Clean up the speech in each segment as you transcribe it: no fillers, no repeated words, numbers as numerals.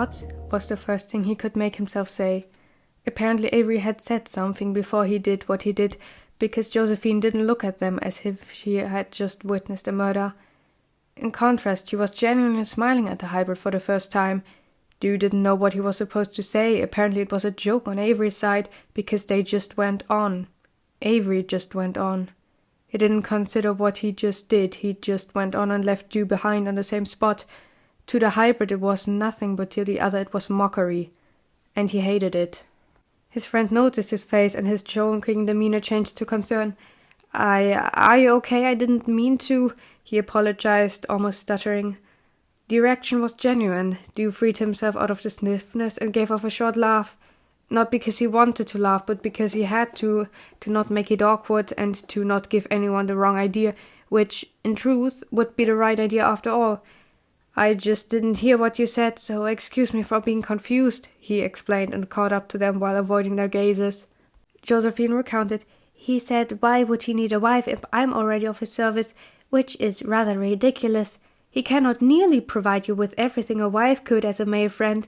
What? Was the first thing he could make himself say. Apparently Avery had said something before he did what he did, because Josephine didn't look at them as if she had just witnessed a murder. In contrast, she was genuinely smiling at the hybrid for the first time. Dew didn't know what he was supposed to say. Apparently it was a joke on Avery's side, because they just went on. Avery just went on. He didn't consider what he just did. He just went on and left Dew behind on the same spot. To the hybrid it was nothing, but to the other it was mockery. And he hated it. His friend noticed his face, and his joking demeanor changed to concern. Are you okay? I didn't mean to," he apologized, almost stuttering. The reaction was genuine. Dew freed himself out of the stiffness and gave off a short laugh. Not because he wanted to laugh, but because he had to not make it awkward and to not give anyone the wrong idea, which, in truth, would be the right idea after all. "I just didn't hear what you said, so excuse me for being confused," he explained and caught up to them while avoiding their gazes. Josephine recounted, "He said, why would he need a wife if I'm already of his service, which is rather ridiculous. He cannot nearly provide you with everything a wife could as a male friend.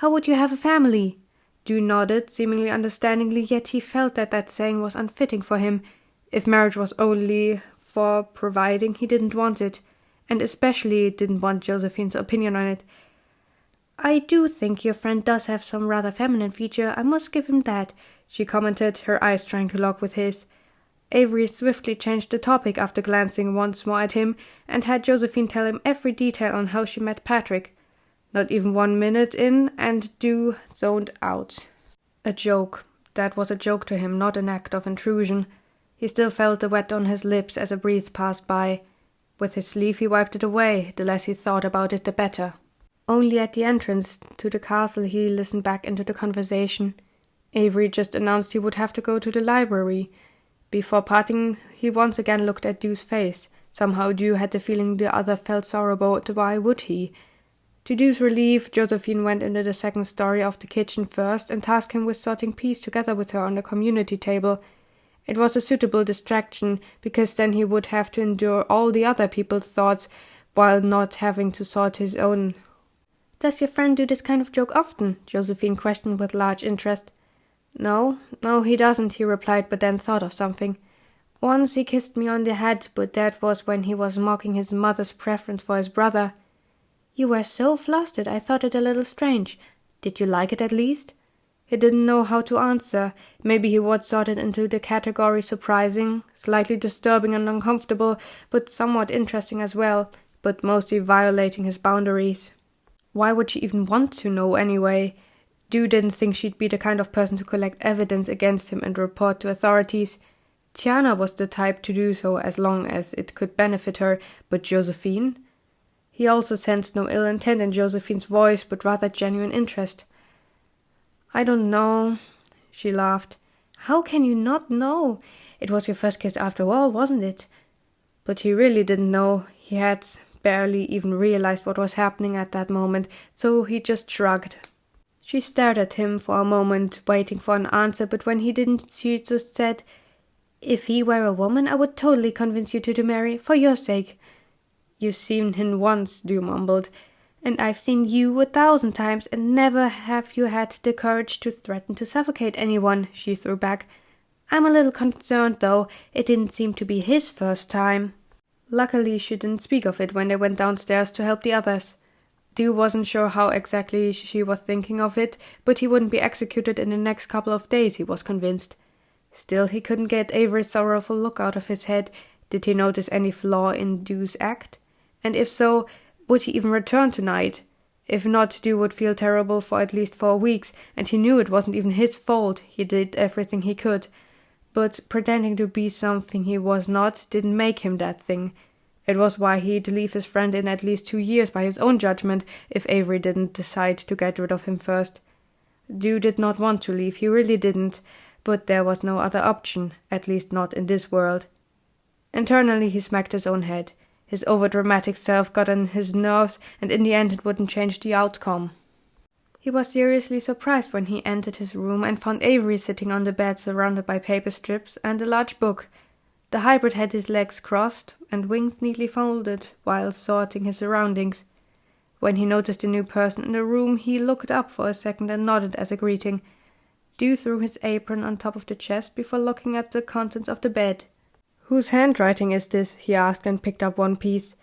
How would you have a family?" Dew nodded, seemingly understandingly, yet he felt that saying was unfitting for him. If marriage was only for providing, he didn't want it, and especially didn't want Josephine's opinion on it. "I do think your friend does have some rather feminine feature, I must give him that," she commented, her eyes trying to lock with his. Avery swiftly changed the topic after glancing once more at him, and had Josephine tell him every detail on how she met Patrick. Not even 1 minute in, and Dew zoned out. A joke. That was a joke to him, not an act of intrusion. He still felt the wet on his lips as a breath passed by. With his sleeve he wiped it away. The less he thought about it, the better. Only at the entrance to the castle he listened back into the conversation. Avery just announced he would have to go to the library. Before parting, he once again looked at Dew's face. Somehow Dew had the feeling the other felt sorrow, but why would he? To Dew's relief, Josephine went into the second story of the kitchen first and tasked him with sorting peas together with her on the community table. It was a suitable distraction, because then he would have to endure all the other people's thoughts while not having to sort his own. "Does your friend do this kind of joke often?" Josephine questioned with large interest. No, he doesn't," he replied, but then thought of something. "Once he kissed me on the head, but that was when he was mocking his mother's preference for his brother." "You were so flustered, I thought it a little strange. Did you like it at least?" He didn't know how to answer. Maybe he would sort it into the category surprising, slightly disturbing and uncomfortable, but somewhat interesting as well, but mostly violating his boundaries. Why would she even want to know anyway? Dew didn't think she'd be the kind of person to collect evidence against him and report to authorities. Tiana was the type to do so as long as it could benefit her, but Josephine? He also sensed no ill intent in Josephine's voice, but rather genuine interest. "I don't know," she laughed. "How can you not know? It was your first kiss after all, wasn't it?" But he really didn't know. He had barely even realized what was happening at that moment, so he just shrugged. She stared at him for a moment, waiting for an answer, but when he didn't, she just said, "If he were a woman, I would totally convince you to marry, for your sake." "You've seen him once," Dew mumbled. "And I've seen you 1,000 times, and never have you had the courage to threaten to suffocate anyone," she threw back. "I'm a little concerned, though. It didn't seem to be his first time." Luckily, she didn't speak of it when they went downstairs to help the others. Dew wasn't sure how exactly she was thinking of it, but he wouldn't be executed in the next couple of days, he was convinced. Still, he couldn't get Avery's sorrowful look out of his head. Did he notice any flaw in Dew's act? And if so, would he even return tonight? If not, Dew would feel terrible for at least 4 weeks, and he knew it wasn't even his fault. He did everything he could. But pretending to be something he was not didn't make him that thing. It was why he'd leave his friend in at least 2 years by his own judgment if Avery didn't decide to get rid of him first. Dew did not want to leave, he really didn't, but there was no other option, at least not in this world. Internally he smacked his own head. His overdramatic self got on his nerves, and in the end it wouldn't change the outcome. He was seriously surprised when he entered his room and found Avery sitting on the bed surrounded by paper strips and a large book. The hybrid had his legs crossed and wings neatly folded while sorting his surroundings. When he noticed a new person in the room, he looked up for a second and nodded as a greeting. Dew threw his apron on top of the chest before looking at the contents of the bed. "Whose handwriting is this?" he asked, and picked up one piece.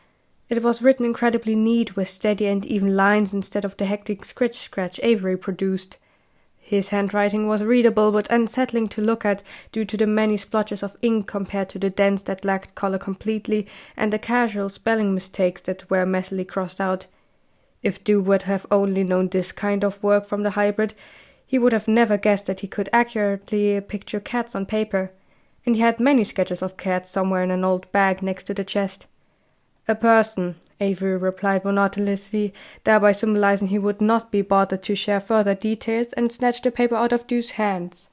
It was written incredibly neat, with steady and even lines instead of the hectic scratch Avery produced. His handwriting was readable but unsettling to look at due to the many splotches of ink compared to the dents that lacked color completely and the casual spelling mistakes that were messily crossed out. If Dew would have only known this kind of work from the hybrid, he would have never guessed that he could accurately picture cats on paper, and he had many sketches of cats somewhere in an old bag next to the chest. "A person," Avery replied monotonously, thereby symbolizing he would not be bothered to share further details, and snatched the paper out of Dew's hands.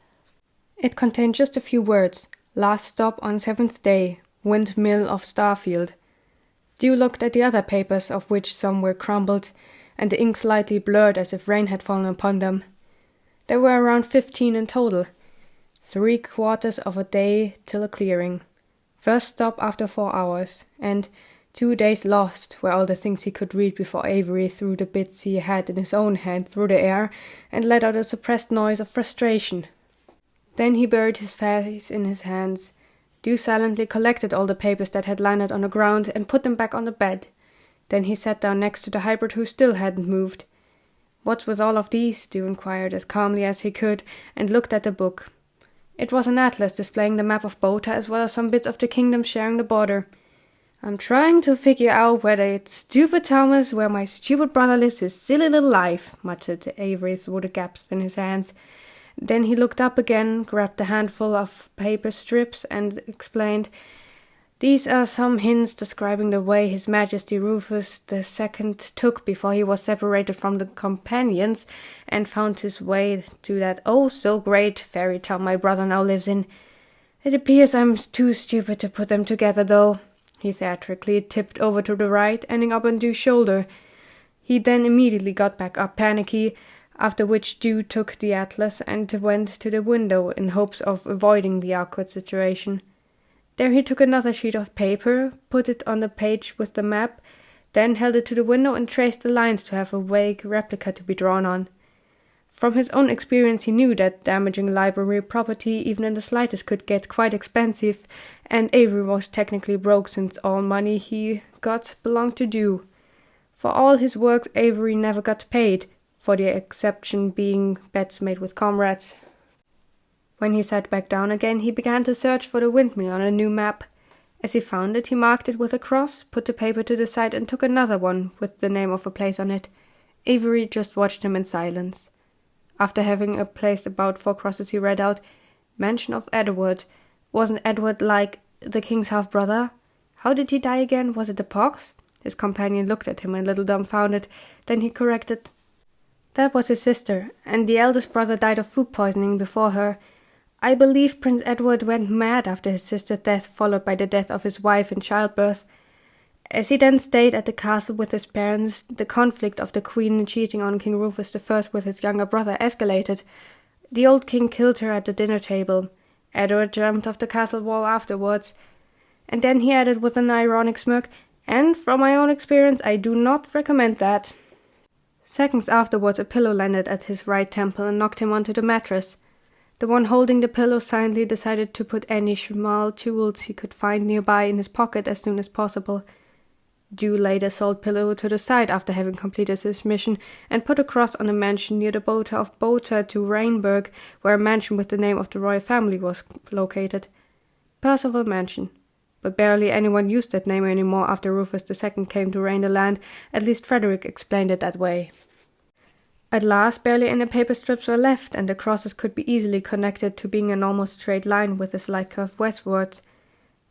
It contained just a few words: "Last stop on 7th day, Windmill of Starfield." Dew looked at the other papers, of which some were crumbled, and the ink slightly blurred as if rain had fallen upon them. There were around 15 in total. 3/4 of a day till a clearing. First stop after 4 hours, and 2 days lost were all the things he could read before Avery threw the bits he had in his own hand through the air and let out a suppressed noise of frustration. Then he buried his face in his hands. Dew silently collected all the papers that had landed on the ground and put them back on the bed. Then he sat down next to the hybrid, who still hadn't moved. "What's with all of these?" Dew inquired as calmly as he could, and looked at the book. It was an atlas displaying the map of Bota as well as some bits of the kingdom sharing the border. "I'm trying to figure out whether it's stupid Thomas where my stupid brother lives his silly little life," muttered Avery through the gaps in his hands. Then he looked up again, grabbed a handful of paper strips, and explained, "These are some hints describing the way His Majesty Rufus II took before he was separated from the companions and found his way to that oh-so-great fairy town my brother now lives in. It appears I'm too stupid to put them together, though." He theatrically tipped over to the right, ending up on Dew's shoulder. He then immediately got back up, panicky, after which Dew took the atlas and went to the window in hopes of avoiding the awkward situation. There he took another sheet of paper, put it on the page with the map, then held it to the window and traced the lines to have a vague replica to be drawn on. From his own experience he knew that damaging library property, even in the slightest, could get quite expensive, and Avery was technically broke since all money he got belonged to Dew. For all his work Avery never got paid, for the exception being bets made with comrades. When he sat back down again, he began to search for the windmill on a new map. As he found it, he marked it with a cross, put the paper to the side, and took another one with the name of a place on it. Avery just watched him in silence. After having placed about 4 crosses, he read out, "Mansion of Edward. Wasn't Edward like the king's half-brother? How did he die again? Was it the pox?" His companion looked at him a little dumbfounded. Then he corrected, "That was his sister, and the eldest brother died of food poisoning before her. I believe Prince Edward went mad after his sister's death, followed by the death of his wife in childbirth. As he then stayed at the castle with his parents, the conflict of the queen cheating on King Rufus I with his younger brother escalated. The old king killed her at the dinner table. Edward jumped off the castle wall afterwards." And then he added with an ironic smirk, "And from my own experience, I do not recommend that." Seconds afterwards, a pillow landed at his right temple and knocked him onto the mattress. The one holding the pillow silently decided to put any small tools he could find nearby in his pocket as soon as possible. Dew laid a salt pillow to the side after having completed his mission, and put a cross on a mansion near the border of Bota to Rainburg, where a mansion with the name of the royal family was located. Percival Mansion. But barely anyone used that name anymore after Rufus II came to reign the land, at least Frederick explained it that way. At last, barely any paper strips were left, and the crosses could be easily connected to being an almost straight line with a slight curve westwards.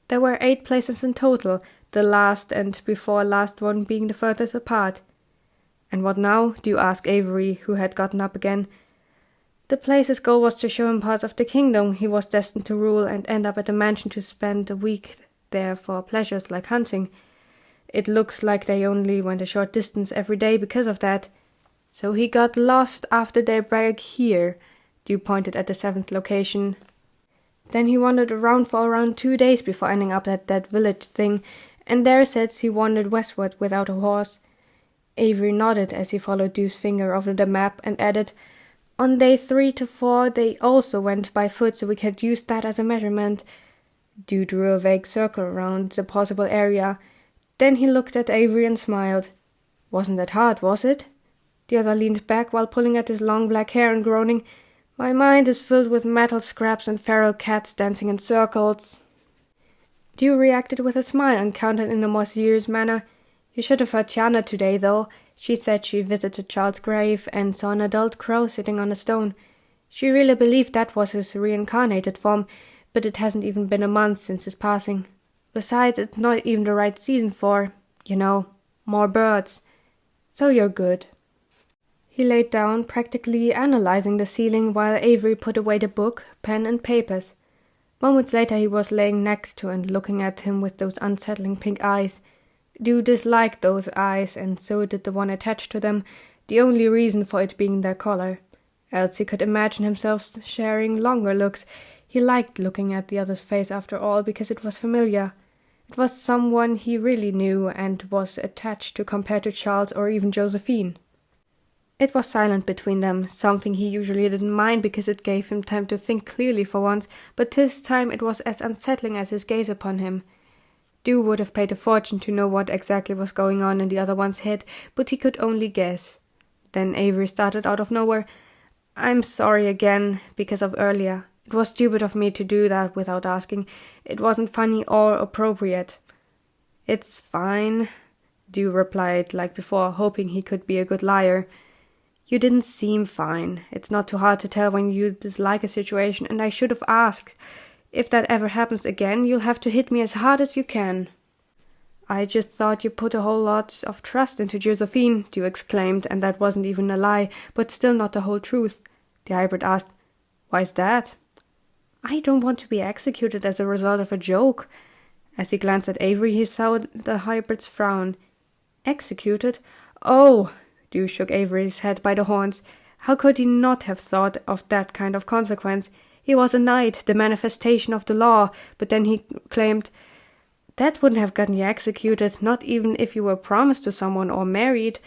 There were 8 places in total, the last and before last one being the furthest apart. "And what now?" Dew asked Avery, who had gotten up again. The place's goal was to show him parts of the kingdom he was destined to rule, and end up at the mansion to spend a week there for pleasures like hunting. It looks like they only went a short distance every day because of that. So he got lost after their brag here. Dew pointed at the 7th location. Then he wandered around for around 2 days before ending up at that village thing, and there says he wandered westward without a horse. Avery nodded as he followed Dew's finger over the map and added, "On day 3 to 4 they also went by foot, so we could use that as a measurement." Dew drew a vague circle around the possible area. Then he looked at Avery and smiled. "Wasn't that hard, was it?" The other leaned back while pulling at his long black hair and groaning, "My mind is filled with metal scraps and feral cats dancing in circles." Dew reacted with a smile and countered in a more serious manner, "You should have heard Tiana today, though. She said she visited Charles' grave and saw an adult crow sitting on a stone. She really believed that was his reincarnated form, but it hasn't even been a month since his passing. Besides, it's not even the right season for, more birds. So you're good." He laid down, practically analyzing the ceiling, while Avery put away the book, pen and papers. Moments later he was laying next to and looking at him with those unsettling pink eyes. Dew disliked those eyes, and so did the one attached to them, the only reason for it being their color. Else he could imagine himself sharing longer looks. He liked looking at the other's face after all, because it was familiar. It was someone he really knew and was attached to compared to Charles or even Josephine. It was silent between them, something he usually didn't mind because it gave him time to think clearly for once, but this time it was as unsettling as his gaze upon him. Dew would have paid a fortune to know what exactly was going on in the other one's head, but he could only guess. Then Avery started out of nowhere, "I'm sorry again, because of earlier. It was stupid of me to do that without asking. It wasn't funny or appropriate." "It's fine," Dew replied like before, hoping he could be a good liar. "You didn't seem fine. It's not too hard to tell when you dislike a situation, and I should have asked. If that ever happens again, you'll have to hit me as hard as you can." "I just thought you put a whole lot of trust into Josephine," Dew exclaimed, and that wasn't even a lie, but still not the whole truth. The hybrid asked, "Why's that?" "I don't want to be executed as a result of a joke." As he glanced at Avery, he saw the hybrid's frown. "Executed? Oh!" Dew shook Avery's head by the horns. How could he not have thought of that kind of consequence? He was a knight, the manifestation of the law, but then he claimed, "That wouldn't have gotten you executed, not even if you were promised to someone or married.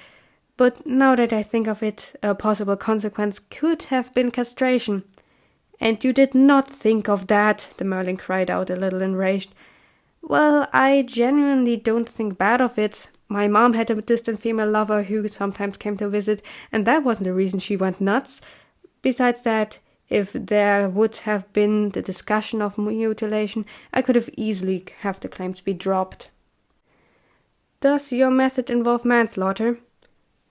But now that I think of it, a possible consequence could have been castration." "And you did not think of that," the Merlin cried out, a little enraged. "Well, I genuinely don't think bad of it. My mom had a distant female lover who sometimes came to visit, and that wasn't the reason she went nuts. Besides that, if there would have been the discussion of mutilation, I could have easily have the claims be dropped." "Does your method involve manslaughter?"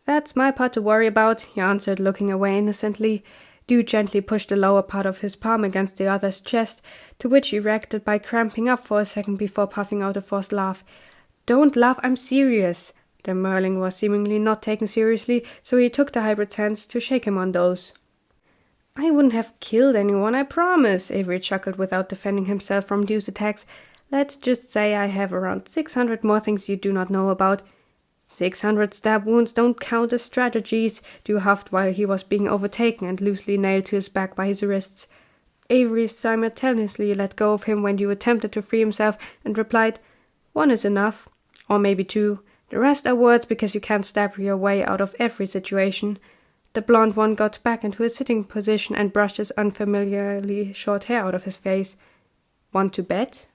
"That's my part to worry about," he answered, looking away innocently. Dew gently pushed the lower part of his palm against the other's chest, to which he reacted by cramping up for a second before puffing out a forced laugh. "Don't laugh, I'm serious." The Merlin was seemingly not taken seriously, so he took the hybrid's hands to shake him on those. "I wouldn't have killed anyone, I promise," Avery chuckled without defending himself from Dew's attacks. "Let's just say I have around 600 more things you do not know about." 600 stab wounds don't count as strategies," Dew huffed while he was being overtaken and loosely nailed to his back by his wrists. Avery simultaneously let go of him when Dew attempted to free himself and replied, "1 is enough, or maybe 2. The rest are words because you can't stab your way out of every situation." The blonde one got back into his sitting position and brushed his unfamiliarly short hair out of his face. "Want to bet?"